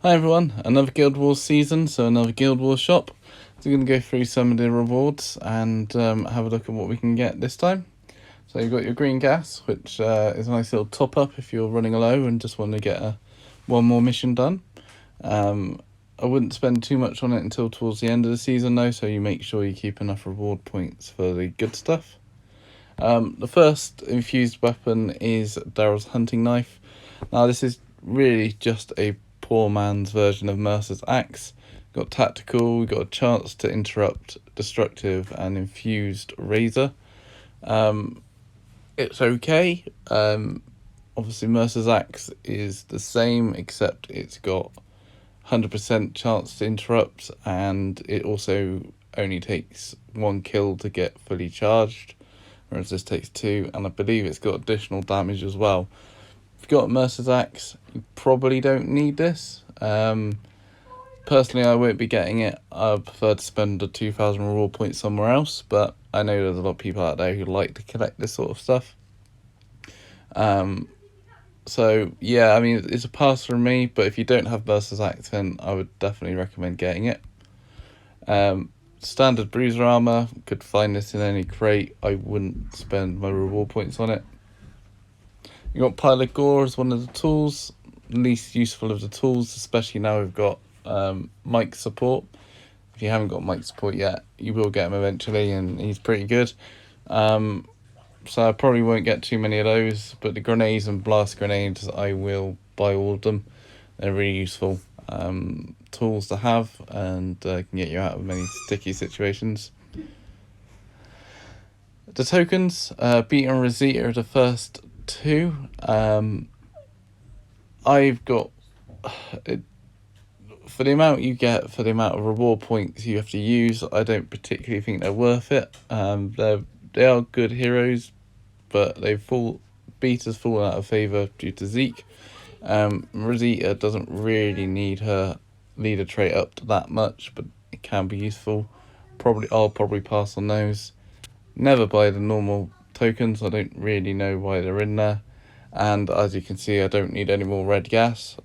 Hi everyone, another Guild Wars season, so another Guild Wars shop. So we're going to go through some of the rewards and have a look at what we can get this time. So you've got your green gas, which is a nice little top up if you're running low and just want to get one more mission done. I wouldn't spend too much on it until towards the end of the season though, so you make sure you keep enough reward points for the good stuff. The first infused weapon is Darryls hunting knife. Now this is really just a poor man's version of Mercer's axe. Got tactical, got a chance to interrupt, destructive, and infused razor. It's okay. Obviously Mercer's axe is the same, except it's got 100% chance to interrupt, and it also only takes 1 kill to get fully charged, whereas this takes 2, and I believe it's got additional damage as well. If you've got Mercer's axe, you probably don't need this. Personally, I won't be getting it. I prefer to spend the 2,000 reward points somewhere else, but I know there's a lot of people out there who like to collect this sort of stuff. So yeah, I mean, it's a pass from me, but if you don't have Mercer's axe, then I would definitely recommend getting it. Standard bruiser armor, could find this in any crate. I wouldn't spend my reward points on it. You got Pilot Gore as one of the tools, least useful of the tools, especially now we've got mic support. If you haven't got mic support yet, you will get him eventually, and he's pretty good. So I probably won't get too many of those, but the grenades and blast grenades, I will buy all of them. They're really useful tools to have, and can get you out of many sticky situations. The tokens, Beat and Rosita are the first 2. I've got for the amount you get, for the amount of reward points you have to use, I don't particularly think they're worth it. They are good heroes, but Beat has fallen out of favour due to Zeke. Rosita doesn't really need her leader trait up to that much, but it can be useful. I'll probably pass on those. Never buy the normal tokens. I don't really know why they're in there. And as you can see, I don't need any more red gas.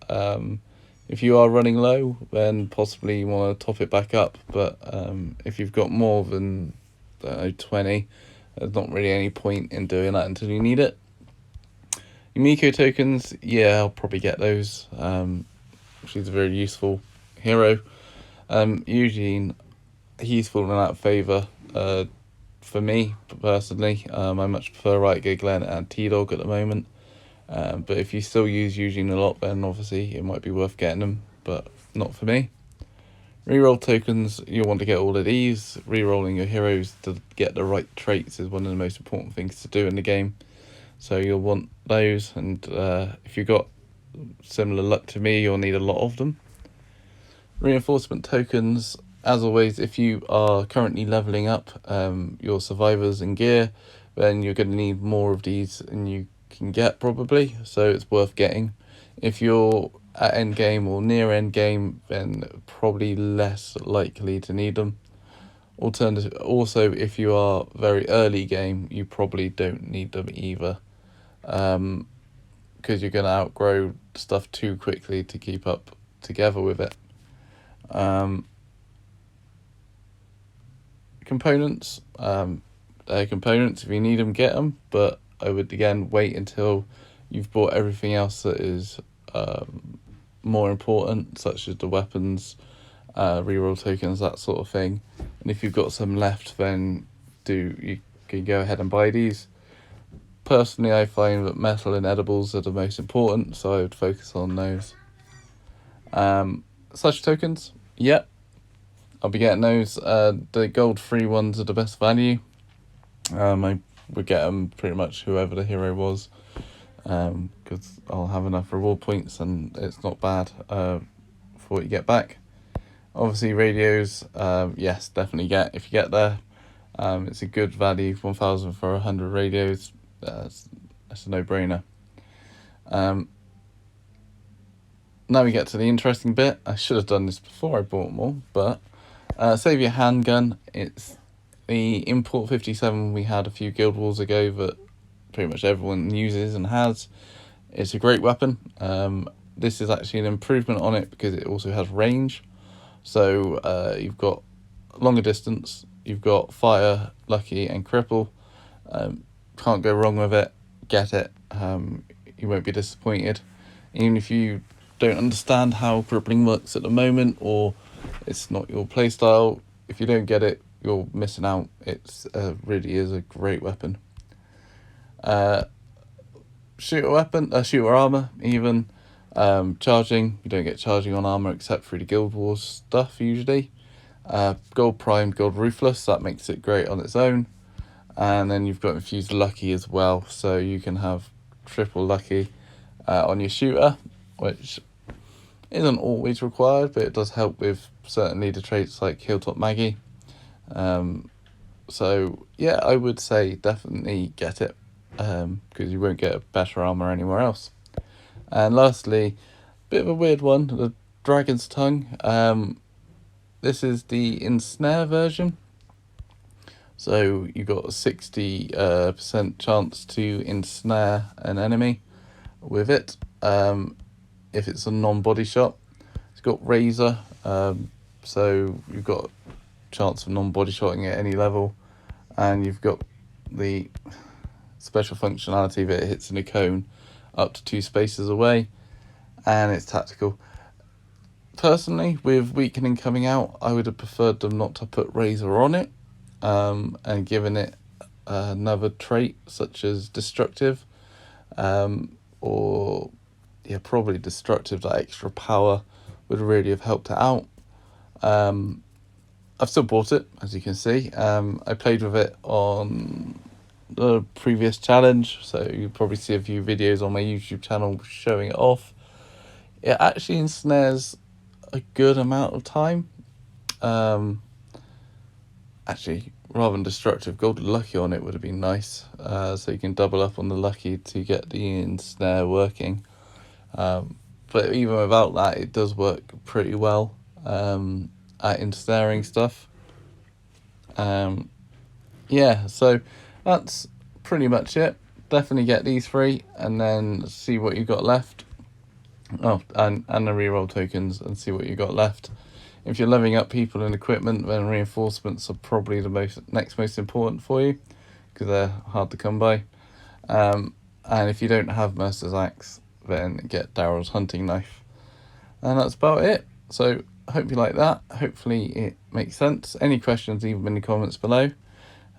If you are running low, then possibly you want to top it back up. But if you've got more than 20, there's not really any point in doing that until you need it. Your Miko tokens, yeah, I'll probably get those. She's a very useful hero. Eugene, he's fallen out of favour for me personally. I much prefer Right Go Glenn and T-Dog at the moment. But if you still use Eugene a lot, then obviously it might be worth getting them, but not for me. Reroll tokens, you'll want to get all of these. Rerolling your heroes to get the right traits is one of the most important things to do in the game. So you'll want those, and if you've got similar luck to me, you'll need a lot of them. Reinforcement tokens, as always, if you are currently leveling up your survivors and gear, then you're going to need more of these than you can get probably, so it's worth getting. If you're at end game or near end game, then probably less likely to need them. Alternative, also if you are very early game, you probably don't need them either, because you're going to outgrow stuff too quickly to keep up together with it. Components, they're components. If you need them, get them, but I would again wait until you've bought everything else that is more important, such as the weapons, reroll tokens, that sort of thing. And if you've got some left, then you can go ahead and buy these. Personally, I find that metal and edibles are the most important, so I would focus on those. Such tokens, yep, I'll be getting those. The gold free ones are the best value. I would get them pretty much whoever the hero was, because I'll have enough reward points and it's not bad for what you get back. Obviously radios, yes, definitely get if you get there. It's a good value, 1,000 for 100 radios. That's a no-brainer. Now we get to the interesting bit. I should have done this before I bought them all, but save your handgun. It's the Import 57 we had a few Guild Wars ago that pretty much everyone uses and has. It's a great weapon. this is actually an improvement on it because it also has range. So you've got longer distance, you've got fire, lucky, and cripple. Can't go wrong with it. Get it. You won't be disappointed. Even if you don't understand how crippling works at the moment, or it's not your playstyle, if you don't get it, you're missing out. It's really is a great weapon. Shooter armor, even. Charging, you don't get charging on armor except through the Guild Wars stuff usually. Gold primed, gold ruthless, that makes it great on its own. And then you've got infused lucky as well, so you can have triple lucky on your shooter, which isn't always required, but it does help with certain leader traits like Hilltop Maggie. So yeah, I would say definitely get it, because you won't get better armor anywhere else. And lastly, bit of a weird one, the Dragon's Tongue. This is the ensnare version. So you got a 60% chance to ensnare an enemy with it. If it's a non-body shot, it's got Razor. So you've got a chance of non-body shotting at any level, and you've got the special functionality that it hits in a cone up to 2 spaces away, and it's tactical. Personally, with weakening coming out, I would have preferred them not to put Razor on it, and given it another trait such as destructive, or probably destructive. That extra power would really have helped it out. I've still bought it, as you can see. I played with it on the previous challenge, so you probably see a few videos on my YouTube channel showing it off. It actually ensnares a good amount of time. Actually, rather than destructive, gold lucky on it would have been nice, so you can double up on the lucky to get the ensnare working. But even without that, it does work pretty well at ensnaring stuff. So that's pretty much it. Definitely get these 3 and then see what you've got left. Oh, and the reroll tokens, and see what you've got left. If you're leveling up people and equipment, then reinforcements are probably the next most important for you, because they're hard to come by. And if you don't have Mercer's Axe, then get Darryls hunting knife. And that's about it. So I hope you like that. Hopefully it makes sense. Any questions, leave them in the comments below.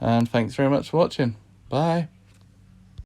And thanks very much for watching. Bye.